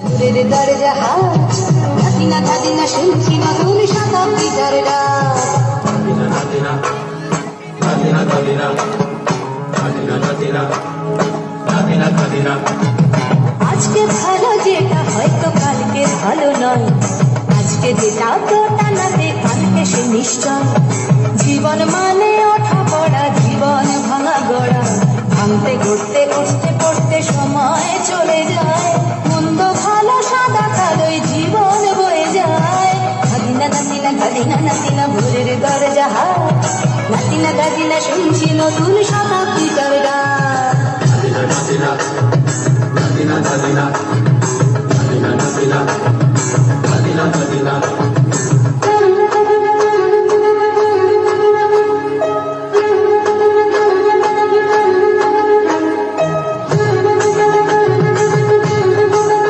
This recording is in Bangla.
ভোরের দরজা হাত, নাতিনা দাদিনা শুনছি নতুন শতাব্দীটার ডাক। আজকে ভালো যেটা হয়তো কালকে ভালো নয়, আজকে যেটা তো টানাতে কালকে সে নিশ্চয়। জীবন মানে ওঠা পড়া, জীবন ভাঙা গড়া, ভাঙতে গড়তে উঠতে পড়তে সময় চলে যায়। মন্দ ভালো সাদা কালোই জীবন বয়ে যায়। নাতিনা নাতিনা গাদিনা নাতিনা ভোরের দরজা হাত, নাতিনা গাদিনা শুনছি নতুন শতাব্দীটার ডাক। Nadina, Nadina, Nadina, Nadina, Nadina, Nadina.